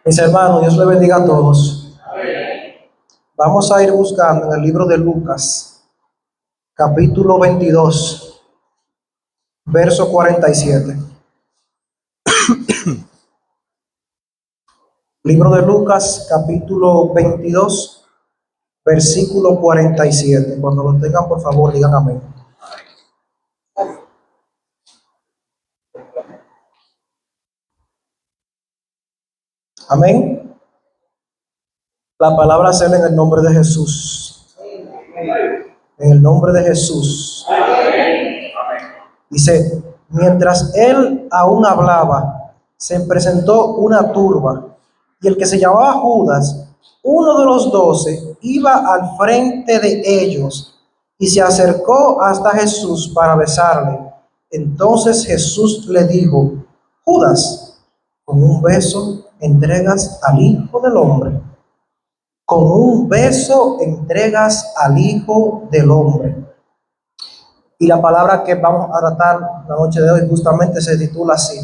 Mis hermanos, Dios le bendiga a todos. Vamos a ir buscando en el libro de Lucas, capítulo 22, verso 47. Libro de Lucas, capítulo 22, versículo 47. Cuando lo tengan, por favor, digan amén. Amén. La palabra se lee en el nombre de Jesús. En el nombre de Jesús. Dice, mientras él aún hablaba, se presentó una turba, y el que se llamaba Judas, uno de los 12, iba al frente de ellos y se acercó hasta Jesús para besarle. Entonces Jesús le dijo: Judas, con un beso entregas al Hijo del Hombre. Con un beso entregas al Hijo del Hombre. Y la palabra que vamos a tratar la noche de hoy justamente se titula así: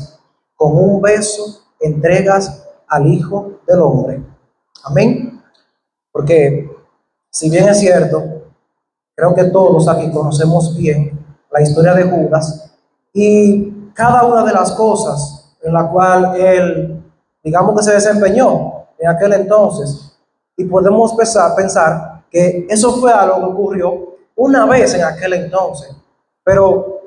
con un beso entregas al Hijo del Hombre. Amén. Porque si bien es cierto, creo que todos aquí conocemos bien la historia de Judas y cada una de las cosas en la cual él, digamos que se desempeñó en aquel entonces. Y podemos pensar que eso fue algo que ocurrió una vez en aquel entonces. Pero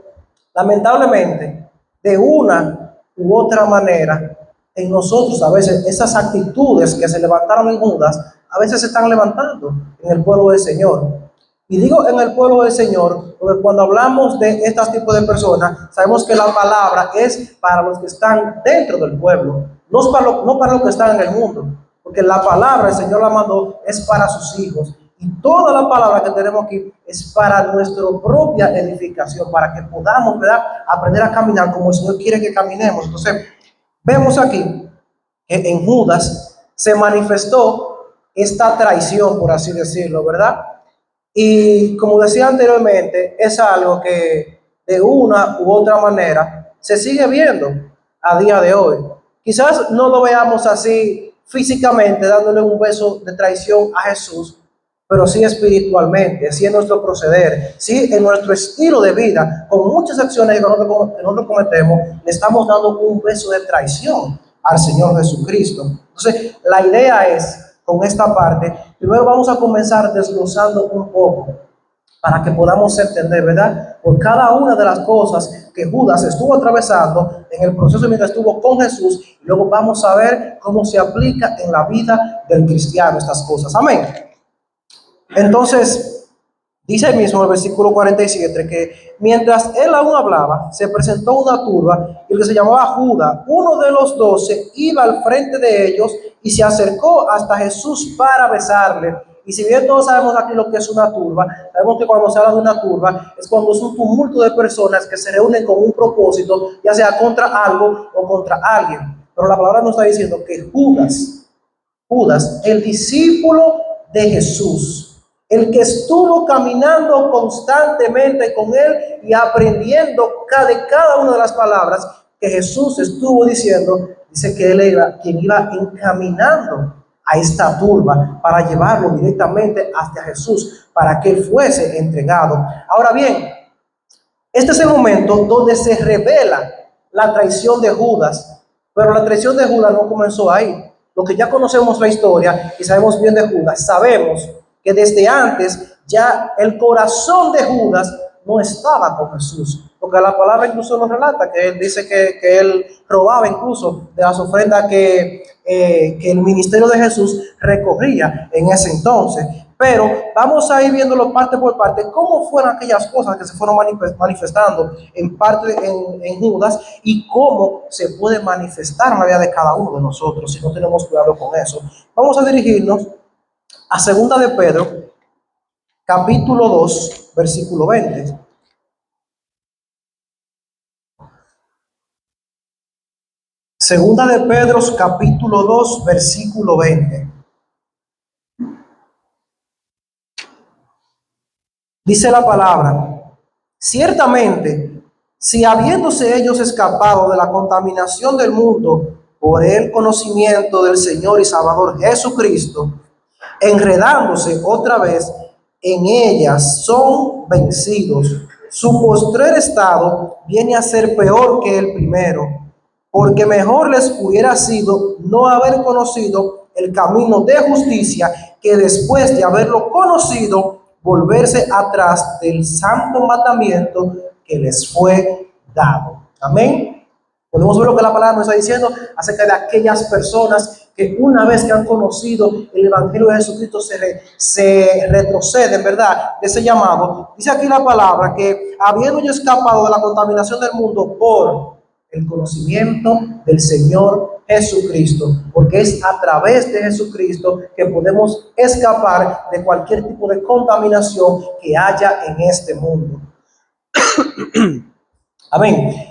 lamentablemente, de una u otra manera, en nosotros a veces esas actitudes que se levantaron en Judas, a veces se están levantando en el pueblo del Señor. Y digo en el pueblo del Señor, porque cuando hablamos de estos tipos de personas, sabemos que la palabra es para los que están dentro del pueblo, no para los que están en el mundo. Porque la palabra, el Señor la mandó, es para sus hijos. Y toda la palabra que tenemos aquí es para nuestra propia edificación, para que podamos, ¿verdad?, aprender a caminar como el Señor quiere que caminemos. Entonces, vemos aquí que en Judas se manifestó esta traición, por así decirlo, ¿verdad? Y como decía anteriormente, es algo que de una u otra manera se sigue viendo a día de hoy. Quizás no lo veamos así físicamente, dándole un beso de traición a Jesús, pero sí espiritualmente, sí en nuestro proceder, sí en nuestro estilo de vida, con muchas acciones que nosotros cometemos, le estamos dando un beso de traición al Señor Jesucristo. Entonces, la idea es, con esta parte, primero vamos a comenzar desglosando un poco, para que podamos entender, ¿verdad?, por cada una de las cosas que Judas estuvo atravesando en el proceso mientras estuvo con Jesús, y luego vamos a ver cómo se aplica en la vida del cristiano estas cosas. Amén. Entonces, dice ahí mismo el versículo 47 que mientras él aún hablaba, se presentó una turba, y el que se llamaba Judas, uno de los 12, iba al frente de ellos y se acercó hasta Jesús para besarle. Y si bien todos sabemos aquí lo que es una turba, sabemos que cuando se habla de una turba es cuando es un tumulto de personas que se reúnen con un propósito, ya sea contra algo o contra alguien. Pero la palabra nos está diciendo que Judas, el discípulo de Jesús, el que estuvo caminando constantemente con él y aprendiendo de cada una de las palabras que Jesús estuvo diciendo, dice que él era quien iba encaminando a esta turba para llevarlo directamente hacia Jesús, para que él fuese entregado. Ahora bien, este es el momento donde se revela la traición de Judas, pero la traición de Judas no comenzó ahí. Lo que ya conocemos la historia y sabemos bien de Judas, sabemos que desde antes ya el corazón de Judas no estaba con Jesús, porque la palabra incluso nos relata que él dice que él robaba incluso de las ofrendas que el ministerio de Jesús recogía en ese entonces. Pero vamos a ir viéndolo parte por parte, cómo fueron aquellas cosas que se fueron manifestando en parte en Judas, y cómo se puede manifestar en la vida de cada uno de nosotros si no tenemos cuidado con eso. Vamos a dirigirnos a Segunda de Pedro, capítulo 2, versículo 20. Segunda de Pedro, capítulo 2, versículo 20. Dice la palabra: ciertamente, si habiéndose ellos escapado de la contaminación del mundo por el conocimiento del Señor y Salvador Jesucristo, enredándose otra vez en ellas, son vencidos. Su postrer estado viene a ser peor que el primero, porque mejor les hubiera sido no haber conocido el camino de justicia que después de haberlo conocido, volverse atrás del santo mandamiento que les fue dado. Amén. Podemos ver lo que la palabra nos está diciendo acerca de aquellas personas que una vez que han conocido el Evangelio de Jesucristo se retroceden, ¿verdad? De ese llamado. Dice aquí la palabra que habiendo yo escapado de la contaminación del mundo por el conocimiento del Señor Jesucristo, porque es a través de Jesucristo que podemos escapar de cualquier tipo de contaminación que haya en este mundo. Amén.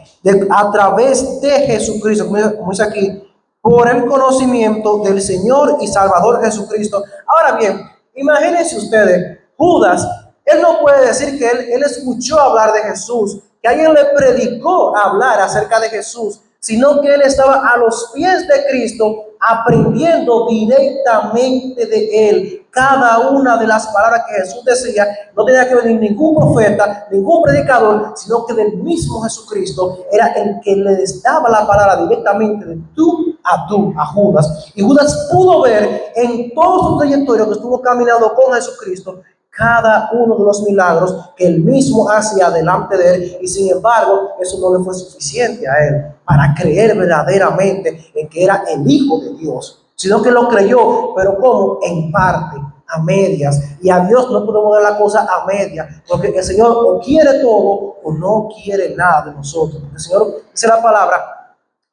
A través de Jesucristo, como dice aquí, por el conocimiento del Señor y Salvador Jesucristo. Ahora bien, imagínense ustedes, Judas, él no puede decir que él escuchó hablar de Jesús, que alguien le predicó hablar acerca de Jesús, sino que él estaba a los pies de Cristo aprendiendo directamente de él cada una de las palabras que Jesús decía. No tenía que venir ningún profeta, ningún predicador, sino que del mismo Jesucristo era el que le daba la palabra directamente de tú a Judas. Y Judas pudo ver en todo su trayectoria que estuvo caminando con Jesucristo cada uno de los milagros que él mismo hacía delante de él, y sin embargo eso no le fue suficiente a él para creer verdaderamente en que era el Hijo de Dios, sino que lo creyó, pero como en parte, a medias, y a Dios no podemos dar la cosa a medias, porque el Señor o quiere todo o no quiere nada de nosotros, porque el Señor dice la palabra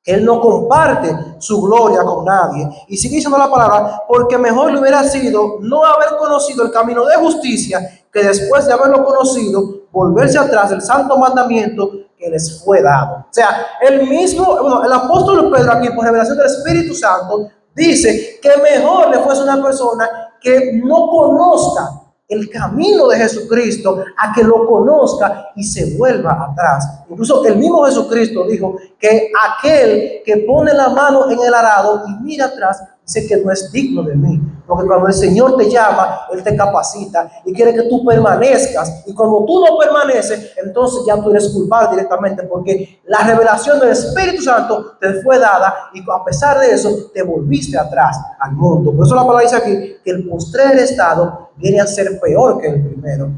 que Él no comparte su gloria con nadie. Y sigue diciendo la palabra, porque mejor le hubiera sido no haber conocido el camino de justicia, que después de haberlo conocido, volverse atrás del santo mandamiento que les fue dado. O sea, el apóstol Pedro aquí, por revelación del Espíritu Santo, dice que mejor le fuese una persona que no conozca el camino de Jesucristo a que lo conozca y se vuelva atrás. Incluso el mismo Jesucristo dijo que aquel que pone la mano en el arado y mira atrás, dice que no es digno de mí. Porque cuando el Señor te llama, Él te capacita y quiere que tú permanezcas. Y cuando tú no permaneces, entonces ya tú eres culpable directamente, porque la revelación del Espíritu Santo te fue dada y a pesar de eso te volviste atrás al mundo. Por eso la palabra dice aquí que el postrer estado viene a ser peor que el primero.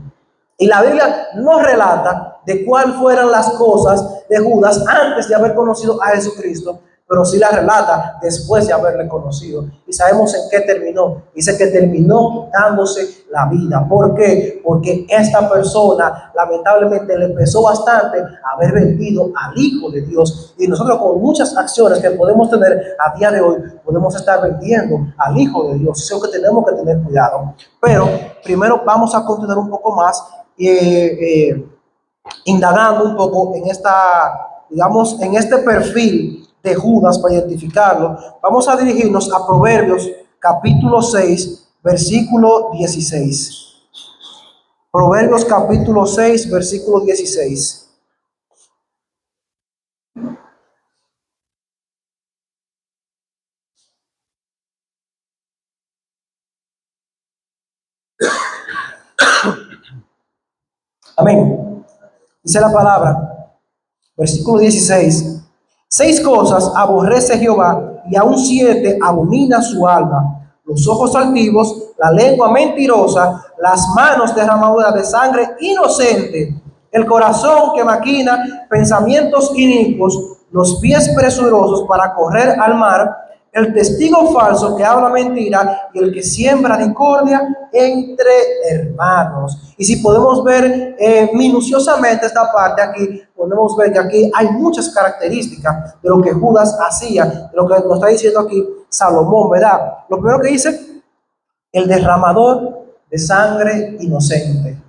Y la Biblia nos relata de cuáles fueran las cosas de Judas antes de haber conocido a Jesucristo, pero sí la relata después de haberle conocido. Y sabemos en qué terminó. Dice que terminó quitándose la vida. ¿Por qué? Porque esta persona lamentablemente le pesó bastante haber vendido al Hijo de Dios. Y nosotros con muchas acciones que podemos tener a día de hoy, podemos estar vendiendo al Hijo de Dios. Eso es lo que tenemos que tener cuidado. Pero primero vamos a continuar un poco más indagando un poco en en este perfil de Judas para identificarlo. Vamos a dirigirnos a Proverbios capítulo 6, versículo 16. Proverbios capítulo 6, versículo 16. Amén. Dice la palabra, versículo 16. 6 cosas aborrece Jehová, y aún 7 abomina su alma: los ojos altivos, la lengua mentirosa, las manos derramadoras de sangre inocente, el corazón que maquina pensamientos inicuos, los pies presurosos para correr al mar, el testigo falso que habla mentira y el que siembra discordia entre hermanos. Y si podemos ver minuciosamente esta parte aquí, podemos ver que aquí hay muchas características de lo que Judas hacía, de lo que nos está diciendo aquí Salomón, ¿verdad? Lo primero que dice, el derramador de sangre inocente.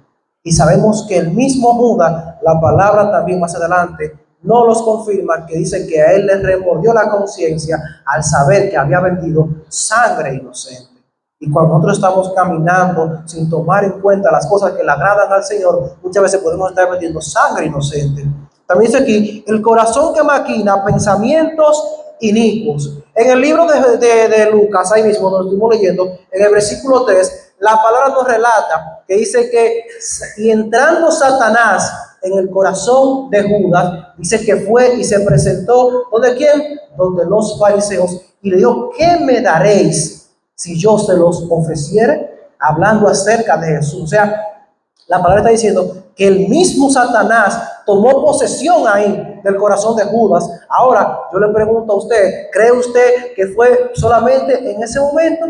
Y sabemos que el mismo Judas, la palabra también más adelante, no los confirma, que dice que a él le remordió la conciencia al saber que había vendido sangre inocente. Y cuando nosotros estamos caminando sin tomar en cuenta las cosas que le agradan al Señor, muchas veces podemos estar vendiendo sangre inocente. También dice aquí, el corazón que maquina pensamientos inicuos. En el libro de Lucas, ahí mismo, donde estuvimos leyendo, en el versículo 3, la palabra nos relata que dice que, y entrando Satanás en el corazón de Judas, dice que fue y se presentó, ¿donde quién? Donde los fariseos, y le dijo, ¿qué me daréis si yo se los ofreciere? Hablando acerca de Jesús. O sea, la palabra está diciendo que el mismo Satanás tomó posesión ahí del corazón de Judas. Ahora, yo le pregunto a usted, ¿cree usted que fue solamente en ese momento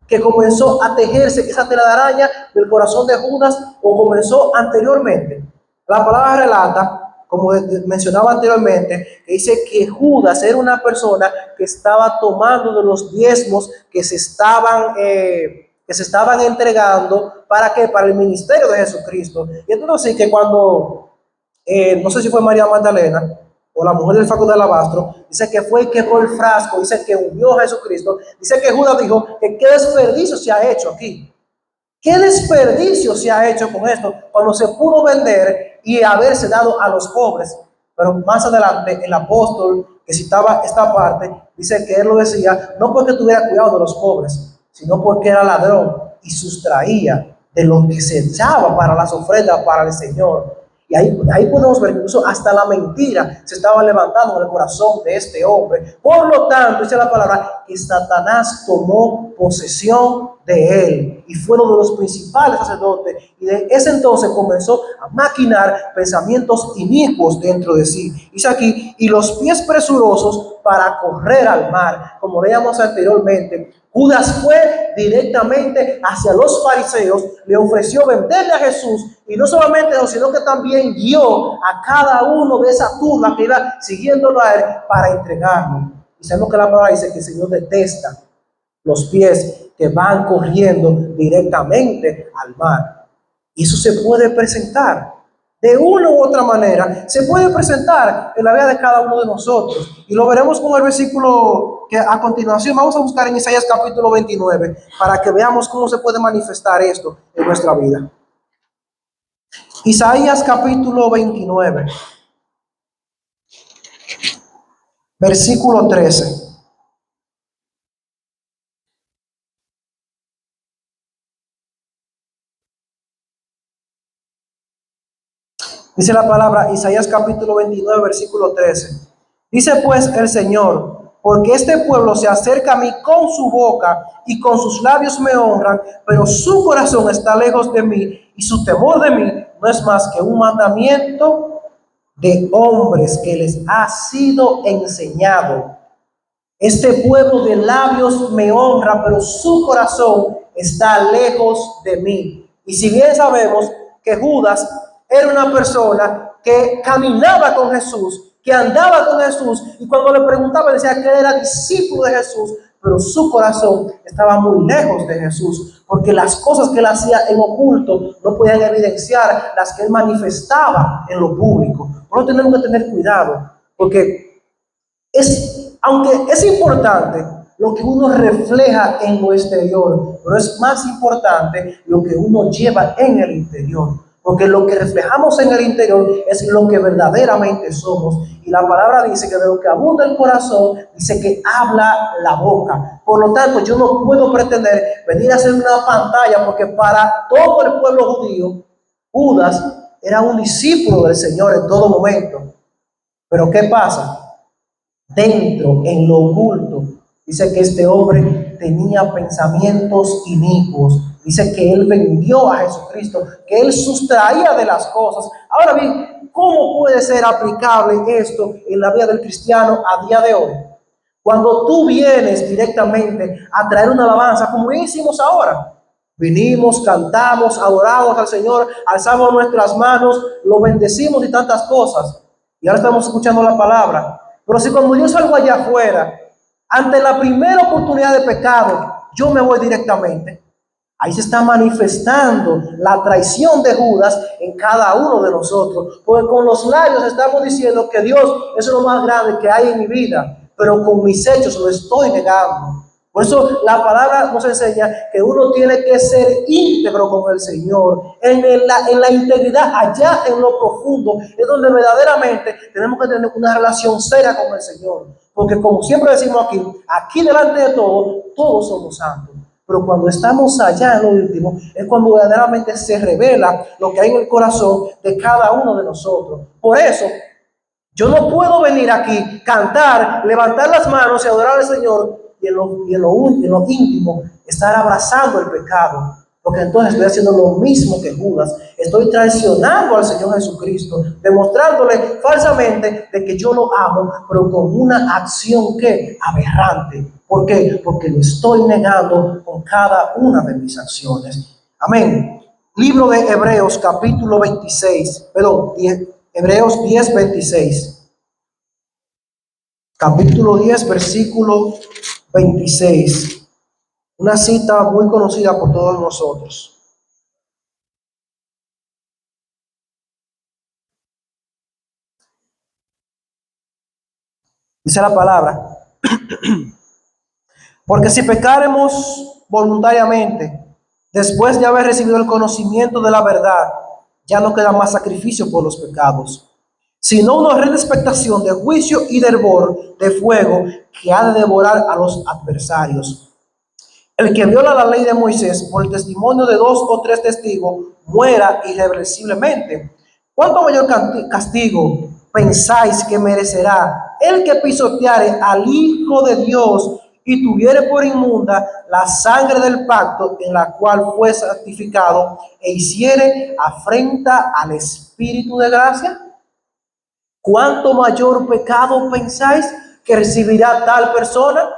que comenzó a tejerse esa telaraña del corazón de Judas o comenzó anteriormente? La palabra relata, como mencionaba anteriormente, que dice que Judas era una persona que estaba tomando de los diezmos que se estaban entregando, ¿para qué? Para el ministerio de Jesucristo. Y entonces sí que cuando, no sé si fue María Magdalena o la mujer del faco de alabastro, dice que fue y quebró el frasco, dice que hundió a Jesucristo, dice que Judas dijo que qué desperdicio se ha hecho aquí. ¿Qué desperdicio se ha hecho con esto cuando se pudo vender y haberse dado a los pobres? Pero más adelante el apóstol que citaba esta parte dice que él lo decía no porque tuviera cuidado de los pobres, sino porque era ladrón y sustraía de lo que se echaba para las ofrendas para el Señor. Y ahí podemos ver que incluso hasta la mentira se estaba levantando en el corazón de este hombre. Por lo tanto, dice la palabra que Satanás tomó posesión de él y fue uno de los principales sacerdotes. Y de ese entonces comenzó a maquinar pensamientos inicuos dentro de sí. Dice aquí, y los pies presurosos para correr al mar, como leíamos anteriormente. Judas fue directamente hacia los fariseos, le ofreció venderle a Jesús, y no solamente eso, sino que también guió a cada uno de esa turba que iba siguiéndolo a él para entregarlo. Y sabemos que la palabra dice que el Señor detesta los pies que van corriendo directamente al mar. Y eso se puede presentar de una u otra manera, se puede presentar en la vida de cada uno de nosotros. Y lo veremos con el versículo que a continuación vamos a buscar en Isaías capítulo 29, para que veamos cómo se puede manifestar esto en nuestra vida. Isaías capítulo 29, versículo 13. Dice la palabra, Isaías capítulo 29, versículo 13. Dice pues el Señor, porque este pueblo se acerca a mí con su boca y con sus labios me honran, pero su corazón está lejos de mí y su temor de mí no es más que un mandamiento de hombres que les ha sido enseñado. Este pueblo de labios me honra, pero su corazón está lejos de mí. Y si bien sabemos que Judas era una persona que caminaba con Jesús, que andaba con Jesús, y cuando le preguntaba decía que era discípulo de Jesús, pero su corazón estaba muy lejos de Jesús, porque las cosas que él hacía en oculto no podían evidenciar las que él manifestaba en lo público. Por eso tenemos que tener cuidado, porque aunque es importante lo que uno refleja en lo exterior, pero es más importante lo que uno lleva en el interior, porque lo que reflejamos en el interior es lo que verdaderamente somos. Y la palabra dice que de lo que abunda el corazón, dice que habla la boca. Por lo tanto, yo no puedo pretender venir a hacer una pantalla, porque para todo el pueblo judío, Judas era un discípulo del Señor en todo momento. Pero ¿qué pasa? Dentro, en lo oculto, dice que este hombre tenía pensamientos inicuos. Dice que él vendió a Jesucristo, que él sustraía de las cosas. Ahora bien, ¿cómo puede ser aplicable esto en la vida del cristiano a día de hoy? Cuando tú vienes directamente a traer una alabanza, como hicimos ahora, vinimos, cantamos, adoramos al Señor, alzamos nuestras manos, lo bendecimos y tantas cosas. Y ahora estamos escuchando la palabra. Pero si cuando yo salgo allá afuera, ante la primera oportunidad de pecado, yo me voy directamente, ahí se está manifestando la traición de Judas en cada uno de nosotros. Porque con los labios estamos diciendo que Dios es lo más grande que hay en mi vida, pero con mis hechos lo estoy negando. Por eso la palabra nos enseña que uno tiene que ser íntegro con el Señor. En la integridad, allá en lo profundo, es donde verdaderamente tenemos que tener una relación seria con el Señor. Porque como siempre decimos aquí delante de todo, todos somos santos. Pero cuando estamos allá en lo último, es cuando verdaderamente se revela lo que hay en el corazón de cada uno de nosotros. Por eso, yo no puedo venir aquí, cantar, levantar las manos y adorar al Señor y en lo íntimo estar abrazando el pecado. Porque entonces estoy haciendo lo mismo que Judas. Estoy traicionando al Señor Jesucristo, demostrándole falsamente de que yo lo amo, pero con una acción que aberrante. ¿Por qué? Porque lo estoy negando con cada una de mis acciones. Amén. Libro de Hebreos, capítulo 26, perdón, Hebreos 10, 26. Capítulo 10, versículo 26. Una cita muy conocida por todos nosotros. Dice la palabra: porque si pecaremos voluntariamente, después de haber recibido el conocimiento de la verdad, ya no queda más sacrificio por los pecados, sino una horrenda expectación de juicio y de hervor de fuego que ha de devorar a los adversarios. El que viola la ley de Moisés por el testimonio de 2 o 3 testigos muera irreversiblemente. ¿Cuánto mayor castigo pensáis que merecerá el que pisoteare al Hijo de Dios y tuviere por inmunda la sangre del pacto en la cual fue santificado e hiciere afrenta al Espíritu de gracia? ¿Cuánto mayor pecado pensáis que recibirá tal persona?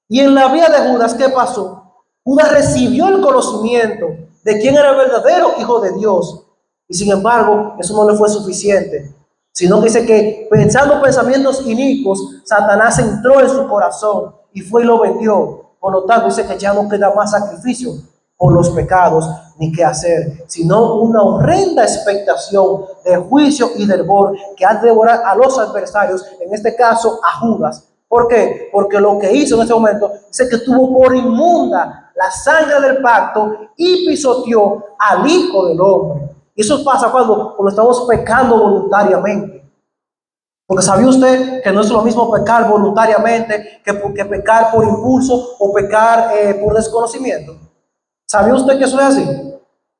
Y en la vida de Judas, ¿qué pasó? Judas recibió el conocimiento de quién era el verdadero Hijo de Dios. Y sin embargo, eso no le fue suficiente. Sino que dice que pensando pensamientos inicuos, Satanás entró en su corazón y fue y lo vendió. Por lo tanto, dice que ya no queda más sacrificio por los pecados ni qué hacer, sino una horrenda expectación de juicio y de hervor que ha de devorar a los adversarios, en este caso a Judas. ¿Por qué? Porque lo que hizo en ese momento dice que tuvo por inmunda la sangre del pacto y pisoteó al Hijo del Hombre. Y eso pasa cuando estamos pecando voluntariamente. Porque ¿sabía usted que no es lo mismo pecar voluntariamente que pecar por impulso o pecar por desconocimiento? ¿Sabía usted que eso es así?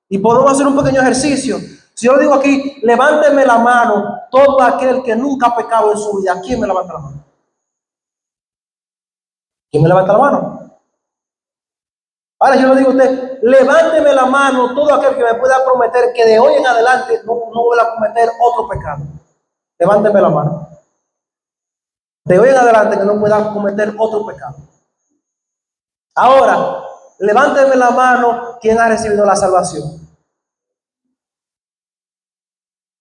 Y podemos hacer un pequeño ejercicio. Si yo le digo aquí, levánteme la mano todo aquel que nunca ha pecado en su vida, ¿quién me levanta la mano? ¿Quién me levanta la mano? Ahora yo le digo a usted, levánteme la mano todo aquel que me pueda prometer que de hoy en adelante no voy a cometer otro pecado. Levánteme la mano. De hoy en adelante que no pueda cometer otro pecado. Ahora, levánteme la mano quien ha recibido la salvación.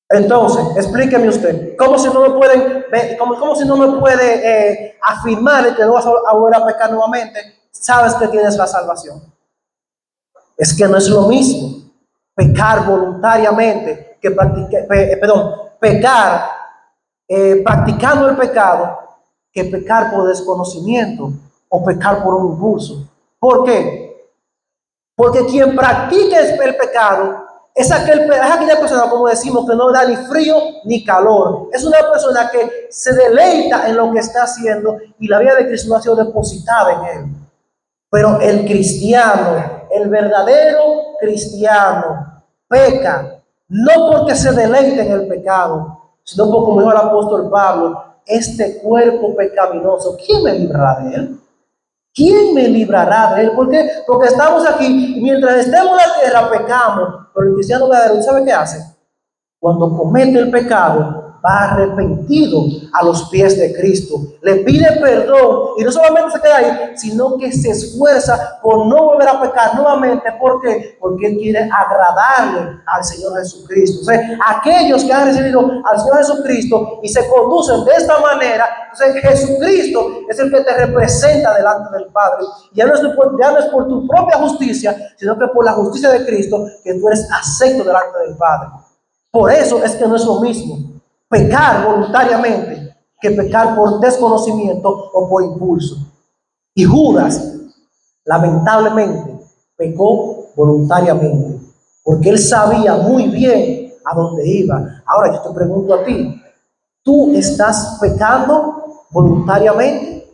Entonces, explíqueme usted, ¿cómo si no me pueden, cómo si no me puede afirmar que no vas a volver a pecar nuevamente? Sabes que tienes la salvación. Es que no es lo mismo pecar voluntariamente que pecar practicando el pecado que pecar por desconocimiento o pecar por un impulso. ¿Por qué? Porque quien practica el pecado es aquella persona, como decimos, que no da ni frío ni calor. Es una persona que se deleita en lo que está haciendo y la vida de Cristo no ha sido depositada en él. Pero el cristiano, el verdadero cristiano, peca no porque se deleite en el pecado, sino porque, como dijo el apóstol Pablo, este cuerpo pecaminoso, ¿quién me librará de él? ¿Quién me librará de él? ¿Por qué? Porque estamos aquí y mientras estemos en la tierra pecamos, pero el cristiano verdadero, ¿sabe qué hace? Cuando comete el pecado, va arrepentido a los pies de Cristo, le pide perdón y no solamente se queda ahí, sino que se esfuerza por no volver a pecar nuevamente. ¿Por qué? Porque él quiere agradarle al Señor Jesucristo. O sea, aquellos que han recibido al Señor Jesucristo y se conducen de esta manera, entonces Jesucristo es el que te representa delante del Padre. Ya no es por tu propia justicia, sino que por la justicia de Cristo que tú eres acepto delante del Padre. Por eso es que no es lo mismo pecar voluntariamente que pecar por desconocimiento o por impulso. Y Judas, lamentablemente, pecó voluntariamente, porque él sabía muy bien a dónde iba. Ahora yo te pregunto a ti, ¿tú estás pecando voluntariamente?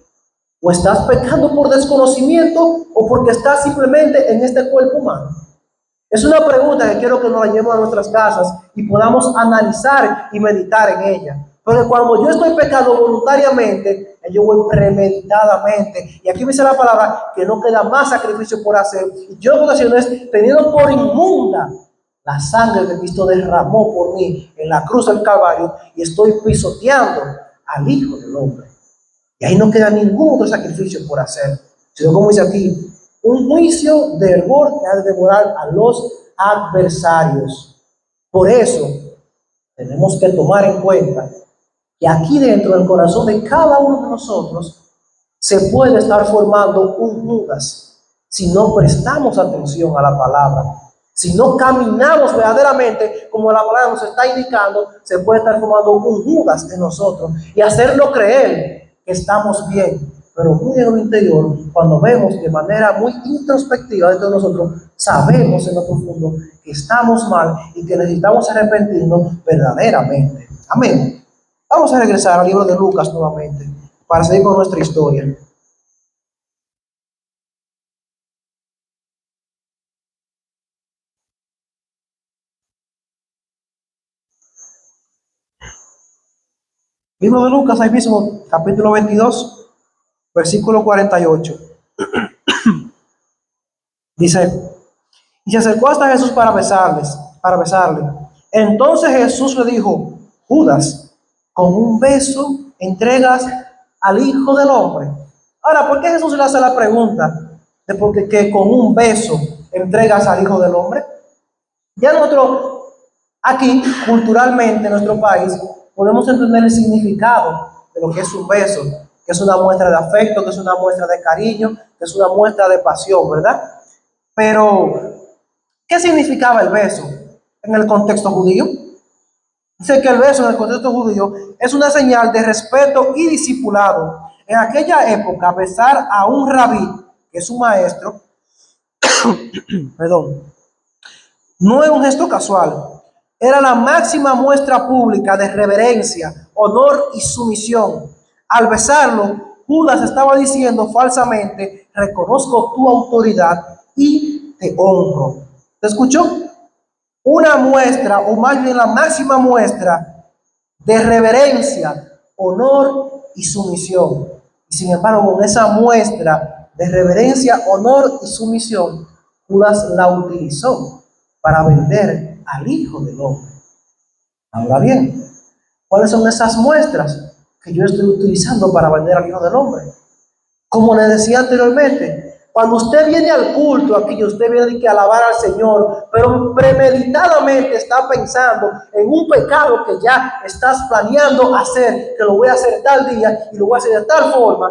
¿O estás pecando por desconocimiento o porque estás simplemente en este cuerpo humano? Es una pregunta que quiero que nos la llevemos a nuestras casas y podamos analizar y meditar en ella. Porque cuando yo estoy pecando voluntariamente, yo voy premeditadamente. Y aquí dice la palabra que no queda más sacrificio por hacer. Y yo en ocasiones, teniendo por inmunda la sangre que Cristo derramó por mí en la cruz del Calvario, y estoy pisoteando al Hijo del Hombre. Y ahí no queda ningún otro sacrificio por hacer, sino como dice aquí, un juicio de hervor que ha de devorar a los adversarios. Por eso tenemos que tomar en cuenta que aquí dentro del corazón de cada uno de nosotros se puede estar formando un Judas si no prestamos atención a la palabra. Si no caminamos verdaderamente como la palabra nos está indicando, se puede estar formando un Judas en nosotros y hacerlo creer que estamos bien, pero muy en lo interior, cuando vemos de manera muy introspectiva dentro de nosotros, sabemos en lo profundo que estamos mal y que necesitamos arrepentirnos verdaderamente. Amén. Vamos a regresar al libro de Lucas nuevamente para seguir con nuestra historia. Libro de Lucas, ahí mismo, capítulo 22, versículo 48. Dice, y se acercó hasta Jesús para besarle. Entonces Jesús le dijo, Judas, con un beso entregas al Hijo del Hombre. Ahora, ¿por qué Jesús le hace la pregunta de por qué que con un beso entregas al Hijo del Hombre? Ya nosotros, aquí, culturalmente, en nuestro país, podemos entender el significado de lo que es un beso, que es una muestra de afecto, que es una muestra de cariño, que es una muestra de pasión, ¿verdad? Pero, ¿qué significaba el beso en el contexto judío? Dice que el beso en el contexto judío es una señal de respeto y discipulado. En aquella época, besar a un rabí, que es un maestro, perdón, no es un gesto casual, era la máxima muestra pública de reverencia, honor y sumisión. Al besarlo, Judas estaba diciendo falsamente, reconozco tu autoridad y te honro. ¿Te escuchó? Una muestra, o más bien la máxima muestra de reverencia, honor y sumisión. Y sin embargo, con esa muestra de reverencia, honor y sumisión, Judas la utilizó para vender al Hijo del Hombre. Ahora bien, ¿cuáles son esas muestras que yo estoy utilizando para vender al Hijo del Hombre? Como les decía anteriormente, cuando usted viene al culto aquí, usted viene a alabar al Señor, pero premeditadamente está pensando en un pecado que ya estás planeando hacer, que lo voy a hacer tal día y lo voy a hacer de tal forma.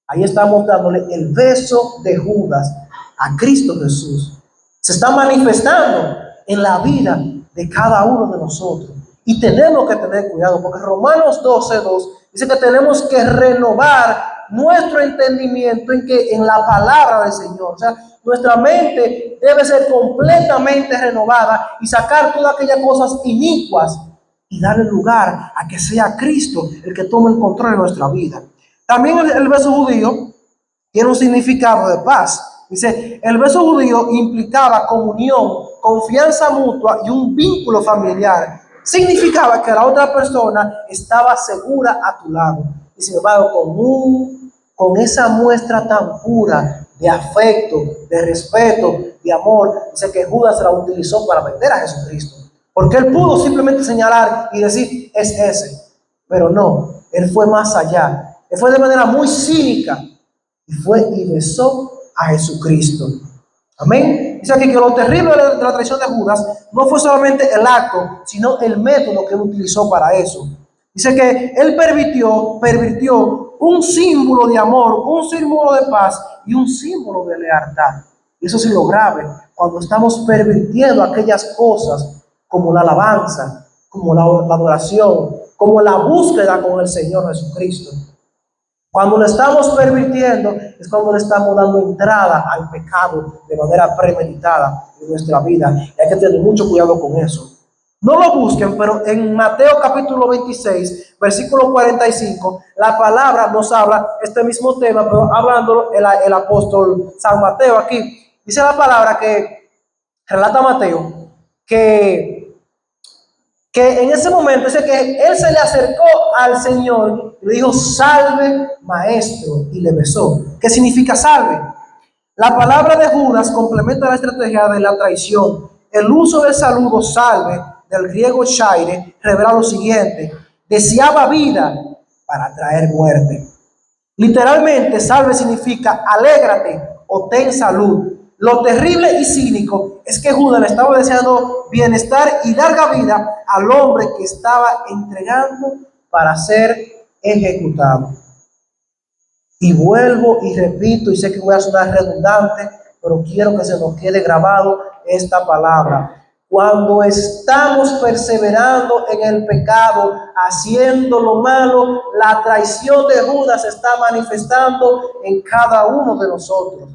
Ahí estamos dándole el beso de Judas a Cristo Jesús. Se está manifestando en la vida de cada uno de nosotros. Y tenemos que tener cuidado, porque Romanos 12:2 dice que tenemos que renovar nuestro entendimiento en la palabra del Señor. O sea, nuestra mente debe ser completamente renovada y sacar todas aquellas cosas inicuas y darle lugar a que sea Cristo el que tome el control de nuestra vida. También el beso judío tiene un significado de paz. Dice, el beso judío implicaba comunión, confianza mutua y un vínculo familiar. Significaba que la otra persona estaba segura a tu lado. Y sin embargo, con esa muestra tan pura de afecto, de respeto, de amor, dice que Judas la utilizó para vender a Jesucristo. Porque él pudo simplemente señalar y decir, es ese. Pero no, él fue más allá. Él fue de manera muy cínica y fue y besó a Jesucristo. Amén. Dice aquí que lo terrible de la traición de Judas no fue solamente el acto, sino el método que él utilizó para eso. Dice que él pervirtió un símbolo de amor, un símbolo de paz y un símbolo de lealtad. Y eso sí lo grave, cuando estamos pervirtiendo aquellas cosas como la alabanza, como la adoración, como la búsqueda con el Señor Jesucristo. Cuando lo estamos permitiendo es cuando le estamos dando entrada al pecado de manera premeditada en nuestra vida. Y hay que tener mucho cuidado con eso. No lo busquen, pero en Mateo capítulo 26, versículo 45, la palabra nos habla este mismo tema, pero hablándolo el apóstol San Mateo aquí. Dice la palabra que relata Mateo que en ese momento dice que él se le acercó al Señor y le dijo, salve maestro, y le besó. ¿Qué significa salve? La palabra de Judas complementa la estrategia de la traición. El uso del saludo salve, del griego shaire, revela lo siguiente: deseaba vida para traer muerte. Literalmente, salve significa alégrate o ten salud. Lo terrible y cínico es que Judas le estaba deseando bienestar y larga vida al hombre que estaba entregando para ser ejecutado. Y vuelvo y repito, y sé que voy a sonar redundante, pero quiero que se nos quede grabado esta palabra. Cuando estamos perseverando en el pecado, haciendo lo malo, la traición de Judas se está manifestando en cada uno de nosotros.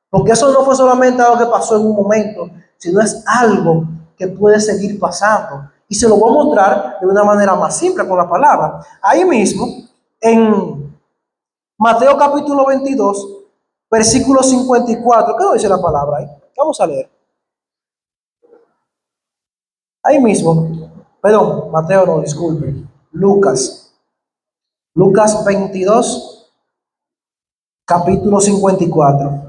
Porque eso no fue solamente algo que pasó en un momento, sino es algo que puede seguir pasando. Y se lo voy a mostrar de una manera más simple con la palabra. Ahí mismo, en Mateo capítulo 22, versículo 54. ¿Qué dice la palabra ahí? Vamos a leer. Ahí mismo, perdón, Mateo no, disculpe. Lucas. Lucas 22, capítulo 54.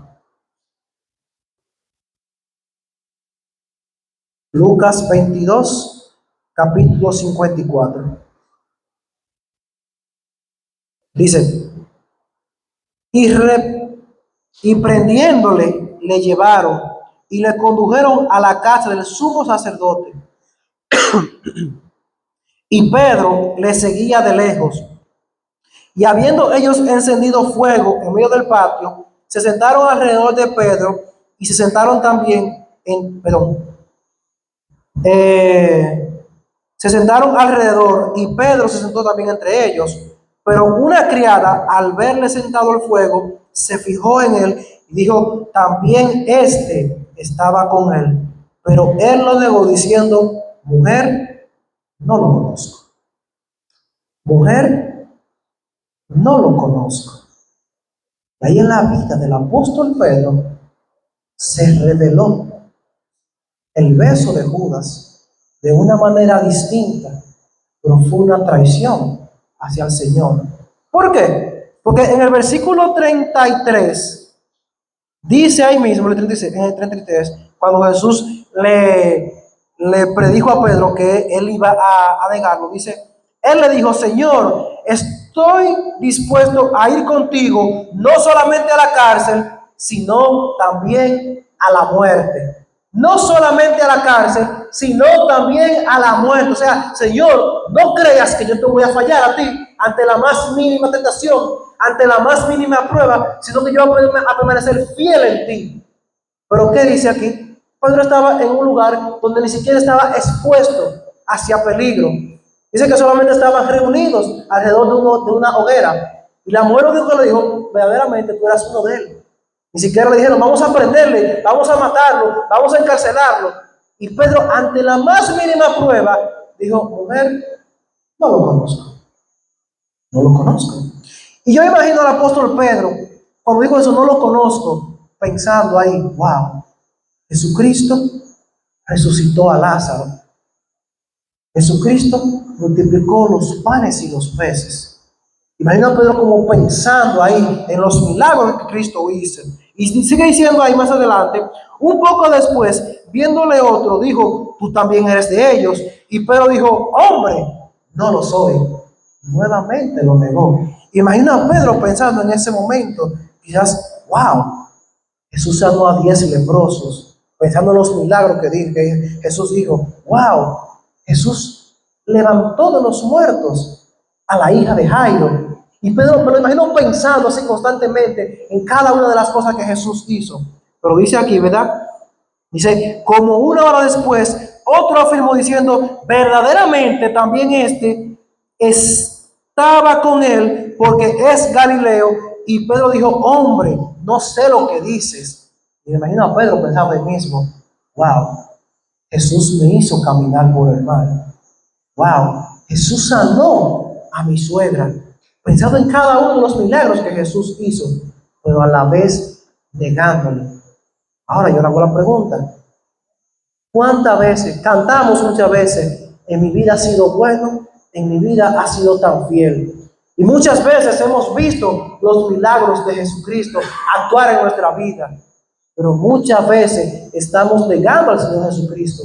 Lucas 22, capítulo 54. Dice, y prendiéndole, le llevaron y le condujeron a la casa del sumo sacerdote. Y Pedro le seguía de lejos. Y habiendo ellos encendido fuego en medio del patio, se sentaron alrededor de Pedro y se sentaron también se sentaron alrededor y Pedro se sentó también entre ellos. Pero una criada, al verle sentado al fuego, se fijó en él y dijo, también este estaba con él. Pero él lo negó diciendo, mujer, no lo conozco. Mujer, no lo conozco. Y ahí en la vida del apóstol Pedro se reveló el beso de Judas de una manera distinta, pero fue una traición hacia el Señor. ¿Por qué? Porque en el versículo 33 dice ahí mismo, en el 33, cuando Jesús le predijo a Pedro que él iba a negarlo, dice, él le dijo, Señor, estoy dispuesto a ir contigo, no solamente a la cárcel, sino también a la muerte. No solamente a la cárcel, sino también a la muerte. O sea, Señor, no creas que yo te voy a fallar a ti ante la más mínima tentación, ante la más mínima prueba, sino que yo voy a permanecer fiel en ti. Pero ¿qué dice aquí? Pedro estaba en un lugar donde ni siquiera estaba expuesto hacia peligro. Dice que solamente estaban reunidos alrededor de una hoguera. Y la mujer único que le dijo, verdaderamente tú eras uno de ellos. Ni siquiera le dijeron, vamos a prenderle, vamos a matarlo, vamos a encarcelarlo. Y Pedro, ante la más mínima prueba, dijo, mujer, no lo conozco. No lo conozco. Y yo imagino al apóstol Pedro, cuando dijo eso, no lo conozco, pensando ahí, wow, Jesucristo resucitó a Lázaro. Jesucristo multiplicó los panes y los peces. Imagina a Pedro como pensando ahí en los milagros que Cristo hizo. Y sigue diciendo ahí más adelante, un poco después, viéndole otro, dijo, tú también eres de ellos. Y Pedro dijo, hombre, no lo soy. Nuevamente lo negó. Imagina a Pedro pensando en ese momento, quizás, wow, Jesús sanó a 10 leprosos, pensando en los milagros que Jesús dijo, wow, Jesús levantó de los muertos a la hija de Jairo. Y Pedro me lo imagino pensando así constantemente en cada una de las cosas que Jesús hizo. Pero dice aquí, ¿verdad? Dice, como una hora después, otro afirmó diciendo, verdaderamente también este estaba con él porque es Galileo. Y Pedro dijo, hombre, no sé lo que dices. Y me imagino a Pedro pensando él mismo, wow, Jesús me hizo caminar por el mar. Wow, Jesús sanó a mi suegra. Pensando en cada uno de los milagros que Jesús hizo, pero a la vez negándole. Ahora yo le hago la pregunta: ¿cuántas veces cantamos muchas veces, en mi vida ha sido bueno, en mi vida ha sido tan fiel? Y muchas veces hemos visto los milagros de Jesucristo actuar en nuestra vida, pero muchas veces estamos negando al Señor Jesucristo.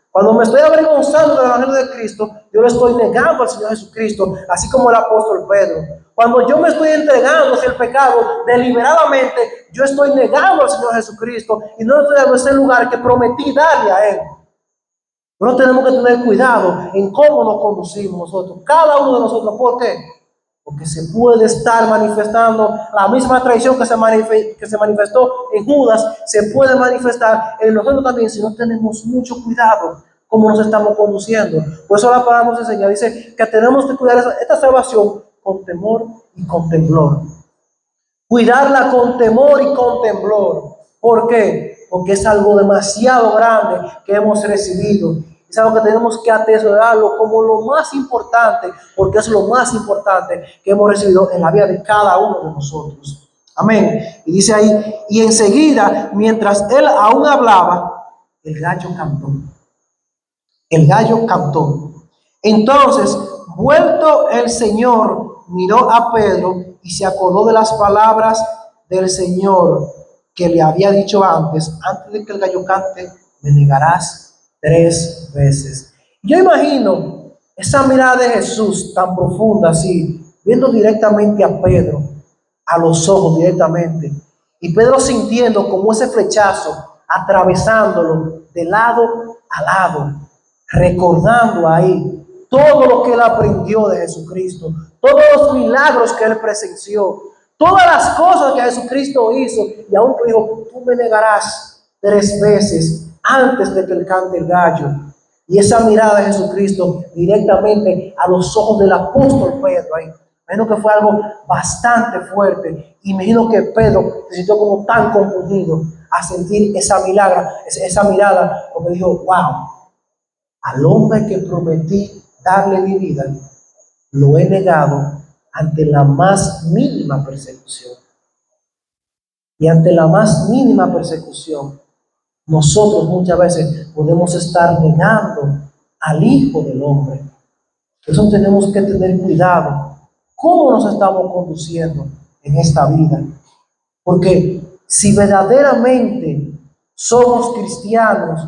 Cuando me estoy avergonzando del Evangelio de Cristo, yo le estoy negando al Señor Jesucristo, así como el apóstol Pedro. Cuando yo me estoy entregando hacia el pecado deliberadamente, yo estoy negando al Señor Jesucristo y no estoy dando ese lugar que prometí darle a Él. Pero tenemos que tener cuidado en cómo nos conducimos nosotros, cada uno de nosotros. ¿Por qué? Porque se puede estar manifestando la misma traición que se manifestó en Judas, se puede manifestar en nosotros también si no tenemos mucho cuidado cómo nos estamos conduciendo. Por eso la palabra nos enseña, dice que tenemos que cuidar esta salvación con temor y con temblor. Cuidarla con temor y con temblor. ¿Por qué? Porque es algo demasiado grande que hemos recibido. Es algo que tenemos que atesorarlo como lo más importante, porque es lo más importante que hemos recibido en la vida de cada uno de nosotros. Amén. Y dice ahí, y enseguida, mientras él aún hablaba, el gallo cantó. El gallo cantó. Entonces, vuelto el Señor, miró a Pedro y se acordó de las palabras del Señor que le había dicho antes de que el gallo cante, me negarás 3 veces. Yo imagino esa mirada de Jesús tan profunda así, viendo directamente a Pedro, a los ojos directamente, y Pedro sintiendo como ese flechazo atravesándolo de lado a lado, recordando ahí todo lo que él aprendió de Jesucristo, todos los milagros que él presenció, todas las cosas que Jesucristo hizo, y aún dijo, tú me negarás 3 veces antes de que él cante el gallo. Y esa mirada de Jesucristo directamente a los ojos del apóstol Pedro ahí, imagino que fue algo bastante fuerte. Imagino que Pedro se sintió como tan confundido a sentir esa mirada, porque dijo, wow, al hombre que prometí darle mi vida, lo he negado ante la más mínima persecución. Y ante la más mínima persecución, nosotros muchas veces podemos estar negando al Hijo del Hombre. Por eso tenemos que tener cuidado cómo nos estamos conduciendo en esta vida. Porque si verdaderamente somos cristianos,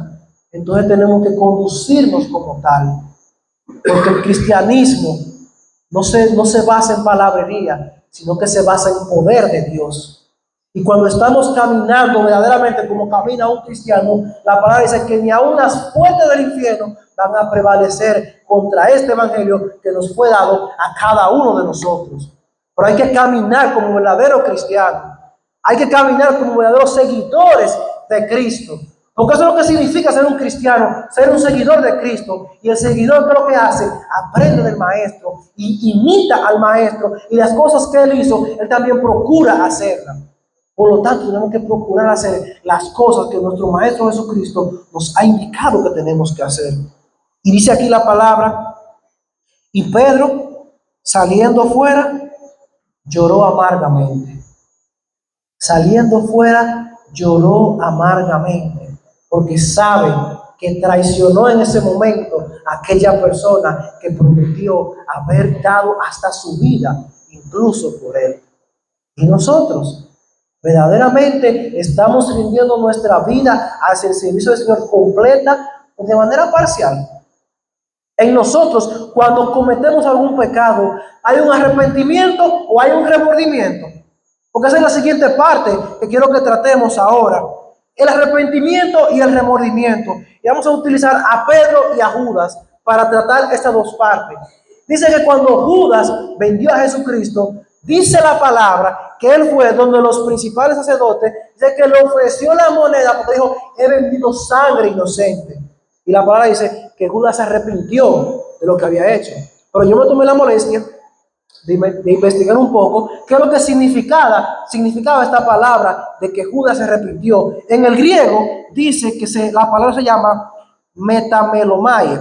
entonces tenemos que conducirnos como tal. Porque el cristianismo no se basa en palabrería, sino que se basa en poder de Dios. Y cuando estamos caminando verdaderamente como camina un cristiano, la palabra dice que ni aun las puertas del infierno van a prevalecer contra este evangelio que nos fue dado a cada uno de nosotros. Pero hay que caminar como verdadero cristiano. Hay que caminar como verdaderos seguidores de Cristo. Porque eso es lo que significa ser un cristiano, ser un seguidor de Cristo. Y el seguidor, ¿qué es lo que hace? Aprende del maestro y imita al maestro. Y las cosas que él hizo, él también procura hacerlas. Por lo tanto, tenemos que procurar hacer las cosas que nuestro Maestro Jesucristo nos ha indicado que tenemos que hacer. Y dice aquí la palabra, y Pedro, saliendo fuera, lloró amargamente. Saliendo fuera, lloró amargamente, porque sabe que traicionó en ese momento a aquella persona que prometió haber dado hasta su vida, incluso por él. Y nosotros, verdaderamente estamos rindiendo nuestra vida hacia el servicio del Señor completa o de manera parcial. En nosotros, cuando cometemos algún pecado, ¿hay un arrepentimiento o hay un remordimiento? Porque esa es la siguiente parte que quiero que tratemos ahora. El arrepentimiento y el remordimiento. Y vamos a utilizar a Pedro y a Judas para tratar estas dos partes. Dice que cuando Judas vendió a Jesucristo, dice la palabra que él fue donde los principales sacerdotes, dice que le ofreció la moneda porque dijo, he vendido sangre inocente. Y la palabra dice que Judas se arrepintió de lo que había hecho. Pero yo me tomé la molestia de investigar un poco qué es lo que significaba esta palabra de que Judas se arrepintió. En el griego dice que la palabra se llama metamelomai,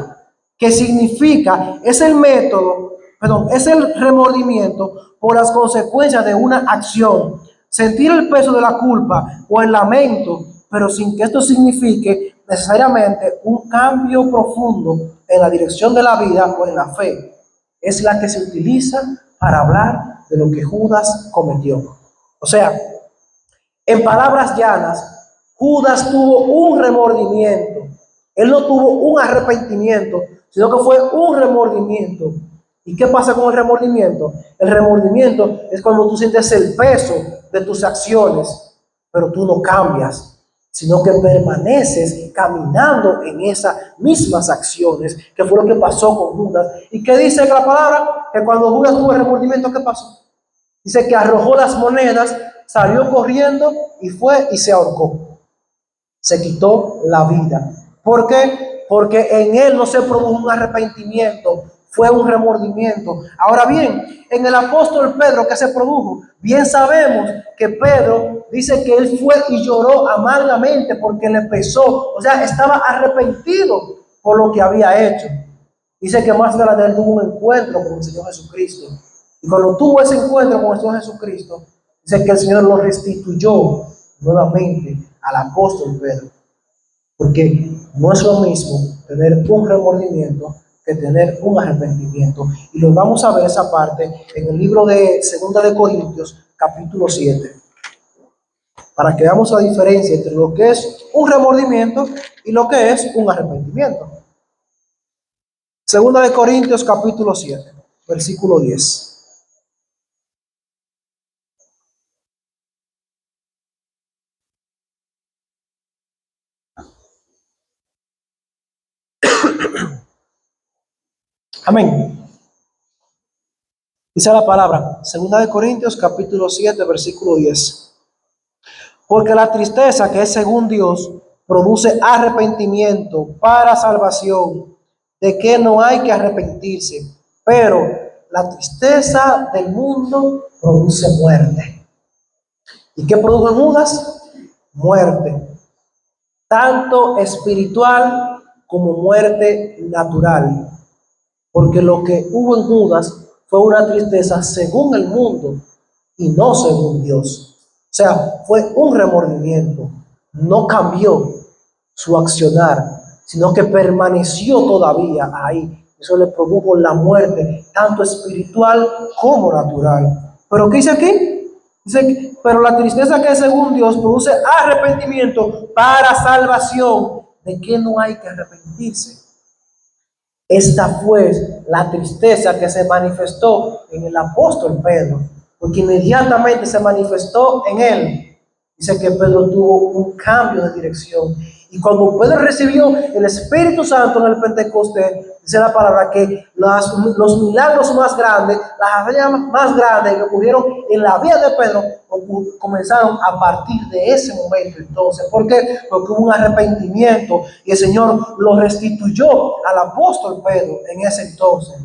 que significa, es el método, perdón, es el remordimiento por las consecuencias de una acción. Sentir el peso de la culpa o el lamento, pero sin que esto signifique necesariamente un cambio profundo en la dirección de la vida o en la fe. Es la que se utiliza para hablar de lo que Judas cometió. O sea, en palabras llanas, Judas tuvo un remordimiento. Él no tuvo un arrepentimiento, sino que fue un remordimiento. ¿Y qué pasa con el remordimiento? El remordimiento es cuando tú sientes el peso de tus acciones, pero tú no cambias, sino que permaneces caminando en esas mismas acciones, que fue lo que pasó con Judas. ¿Y qué dice la palabra? Que cuando Judas tuvo el remordimiento, ¿qué pasó? Dice que arrojó las monedas, salió corriendo y fue y se ahorcó. Se quitó la vida. ¿Por qué? Porque en él no se produjo un arrepentimiento, fue un remordimiento. Ahora bien, en el apóstol Pedro, ¿qué se produjo? Bien sabemos que Pedro dice que él fue y lloró amargamente porque le pesó, o sea, estaba arrepentido por lo que había hecho. Dice que más adelante él tuvo un encuentro con el Señor Jesucristo. Y cuando tuvo ese encuentro con el Señor Jesucristo, dice que el Señor lo restituyó nuevamente al apóstol Pedro. Porque no es lo mismo tener un remordimiento que tener un arrepentimiento. Y lo vamos a ver esa parte en el libro de 2 de Corintios, capítulo 7. Para que veamos la diferencia entre lo que es un remordimiento y lo que es un arrepentimiento. 2 de Corintios, capítulo 7, versículo 10. Amén. Dice la palabra, 2 de Corintios capítulo 7, versículo 10. Porque la tristeza que es según Dios produce arrepentimiento para salvación, de que no hay que arrepentirse, pero la tristeza del mundo produce muerte. ¿Y qué produjo en Judas? Muerte, tanto espiritual como muerte natural. Porque lo que hubo en Judas fue una tristeza según el mundo y no según Dios. O sea, fue un remordimiento. No cambió su accionar, sino que permaneció todavía ahí. Eso le produjo la muerte, tanto espiritual como natural. ¿Pero qué dice aquí? Dice, pero la tristeza que es según Dios produce arrepentimiento para salvación, de que no hay que arrepentirse. Esta fue la tristeza que se manifestó en el apóstol Pedro, porque inmediatamente se manifestó en él. Dice que Pedro tuvo un cambio de dirección. Y cuando Pedro recibió el Espíritu Santo en el Pentecostés, dice la palabra que los milagros más grandes, las hazañas más grandes que ocurrieron en la vida de Pedro, comenzaron a partir de ese momento. Entonces, ¿por qué? Porque hubo un arrepentimiento y el Señor lo restituyó al apóstol Pedro en ese entonces.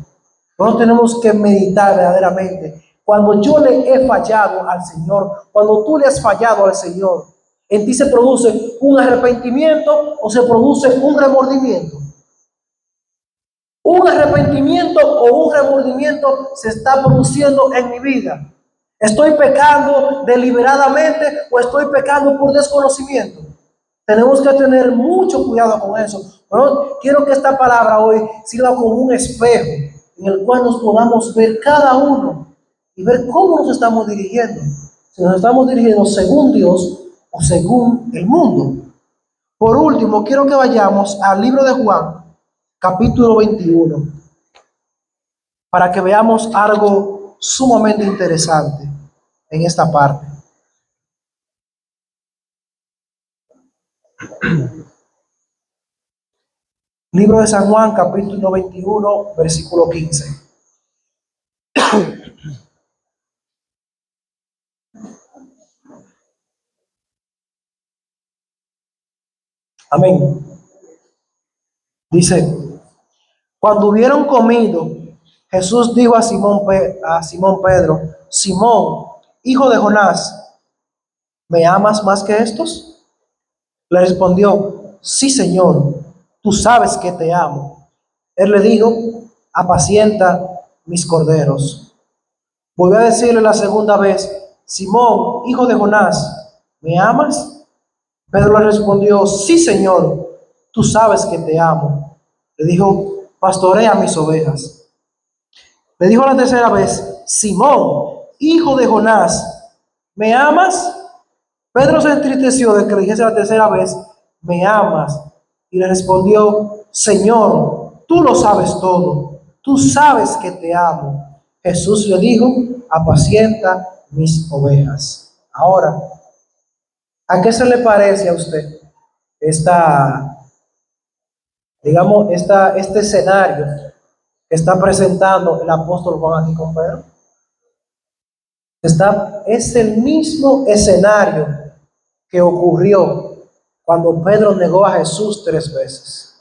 Nosotros tenemos que meditar verdaderamente. Cuando yo le he fallado al Señor, cuando tú le has fallado al Señor, ¿en ti se produce un arrepentimiento o se produce un remordimiento? Un arrepentimiento o un remordimiento se está produciendo en mi vida. ¿Estoy pecando deliberadamente o estoy pecando por desconocimiento? Tenemos que tener mucho cuidado con eso. Pero quiero que esta palabra hoy sirva como un espejo en el cual nos podamos ver cada uno y ver cómo nos estamos dirigiendo. Si nos estamos dirigiendo según Dios o según el mundo. Por último, quiero que vayamos al libro de Juan, capítulo 21, para que veamos algo sumamente interesante en esta parte. Libro de San Juan, capítulo 21, versículo 15. Amén. Dice, cuando hubieron comido, Jesús dijo a Simón Pedro, Simón, hijo de Jonás, ¿me amas más que estos? Le respondió, sí, Señor, tú sabes que te amo. Él le dijo, apacienta mis corderos. Volvió a decirle la segunda vez, Simón, hijo de Jonás, ¿me amas? Pedro le respondió, sí, Señor, tú sabes que te amo. Le dijo, pastorea mis ovejas. Le dijo la tercera vez, Simón, hijo de Jonás, ¿me amas? Pedro se entristeció de que le dijese la tercera vez, ¿me amas? Y le respondió, Señor, tú lo sabes todo, tú sabes que te amo. Jesús le dijo, apacienta mis ovejas. Ahora, ¿a qué se le parece a usted este escenario que está presentando el apóstol Juan aquí con Pedro? Es el mismo escenario que ocurrió cuando Pedro negó a Jesús 3 veces.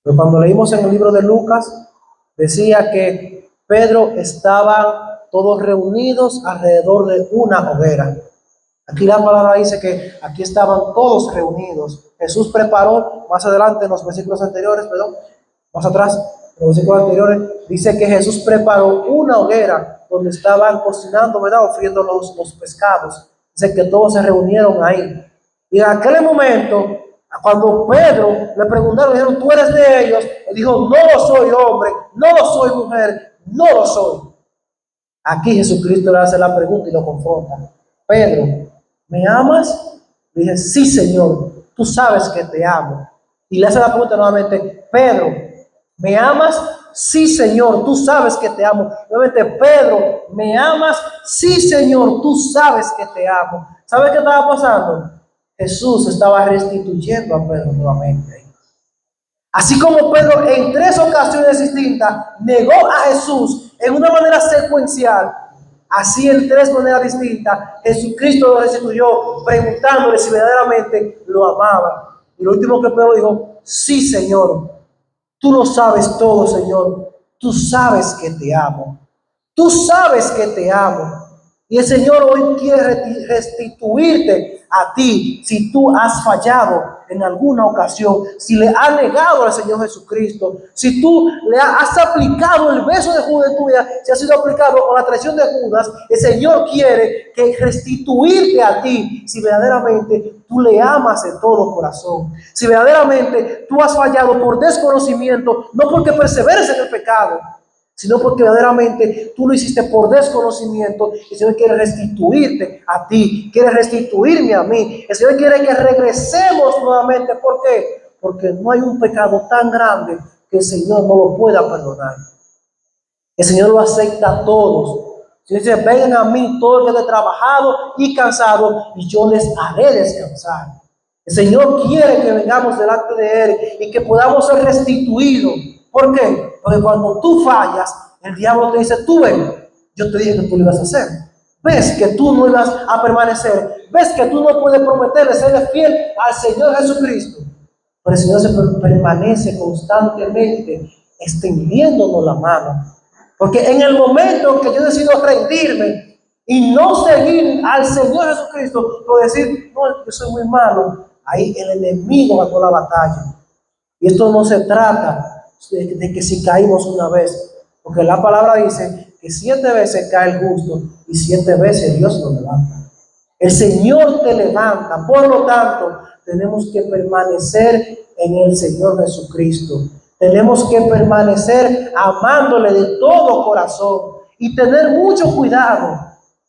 Pero cuando leímos en el libro de Lucas, decía que Pedro estaba todos reunidos alrededor de una hoguera. Aquí la palabra dice que aquí estaban todos reunidos. Jesús preparó, más adelante en los versículos anteriores, más atrás, en los versículos anteriores, dice que Jesús preparó una hoguera donde estaban cocinando, ofriendo los pescados. Dice que todos se reunieron ahí. Y en aquel momento, cuando Pedro le preguntaron, dijeron, ¿tú eres de ellos? Él dijo, no lo soy, hombre, no lo soy, mujer, no lo soy. Aquí Jesucristo le hace la pregunta y lo confronta. Pedro, ¿me amas? Le dije, sí, Señor, tú sabes que te amo. Y le hace la pregunta nuevamente, Pedro, ¿me amas? Sí, Señor, tú sabes que te amo. Nuevamente, Pedro, ¿me amas? Sí, Señor, tú sabes que te amo. ¿Sabes qué estaba pasando? Jesús estaba restituyendo a Pedro nuevamente. Así como Pedro en 3 ocasiones distintas negó a Jesús en una manera secuencial, así en 3 maneras distintas, Jesucristo lo restituyó preguntándole si verdaderamente lo amaba. Y lo último que Pedro dijo, sí, Señor, tú lo sabes todo, Señor, tú sabes que te amo, tú sabes que te amo. Y el Señor hoy quiere restituirte a ti si tú has fallado en alguna ocasión, si le has negado al Señor Jesucristo, si tú le has aplicado el beso de Judas en tu vida, si ha sido aplicado con la traición de Judas, el Señor quiere que restituirte a ti si verdaderamente tú le amas de todo corazón, si verdaderamente tú has fallado por desconocimiento, no porque perseveres en el pecado, sino porque verdaderamente tú lo hiciste por desconocimiento. El Señor quiere restituirte a ti, quiere restituirme a mí. El Señor quiere que regresemos nuevamente. ¿Por qué? Porque no hay un pecado tan grande que el Señor no lo pueda perdonar. El Señor lo acepta a todos. El Señor dice, vengan a mí todos los que han trabajado y cansado, y yo les haré descansar. El Señor quiere que vengamos delante de Él y que podamos ser restituidos. ¿Por qué? Porque cuando tú fallas, el diablo te dice, tú ven, yo te dije que tú lo ibas a hacer. Ves que tú no ibas a permanecer. Ves que tú no puedes prometerle serle fiel al Señor Jesucristo. Pero el Señor se permanece constantemente extendiéndonos la mano. Porque en el momento que yo decido rendirme y no seguir al Señor Jesucristo, por decir, no, yo soy muy malo, ahí el enemigo ganó la batalla. Y esto no se trata de que si caímos una vez, porque la palabra dice que 7 veces cae el justo y 7 veces Dios lo levanta. El Señor te levanta, por lo tanto, tenemos que permanecer en el Señor Jesucristo. Tenemos que permanecer amándole de todo corazón y tener mucho cuidado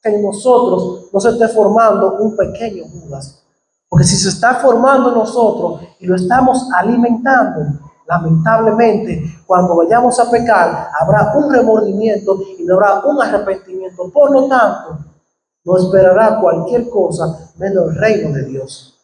que en nosotros no se esté formando un pequeño Judas. Porque si se está formando en nosotros y lo estamos alimentando, lamentablemente, cuando vayamos a pecar, habrá un remordimiento y no habrá un arrepentimiento. Por lo tanto, nos esperará cualquier cosa menos el reino de Dios.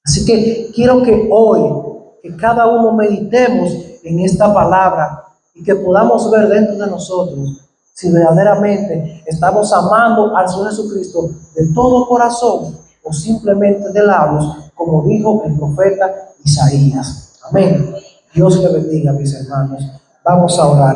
Así que quiero que hoy, que cada uno meditemos en esta palabra y que podamos ver dentro de nosotros si verdaderamente estamos amando al Señor Jesucristo de todo corazón o simplemente de labios, como dijo el profeta Isaías. Amén. Dios le bendiga, mis hermanos. Vamos a orar.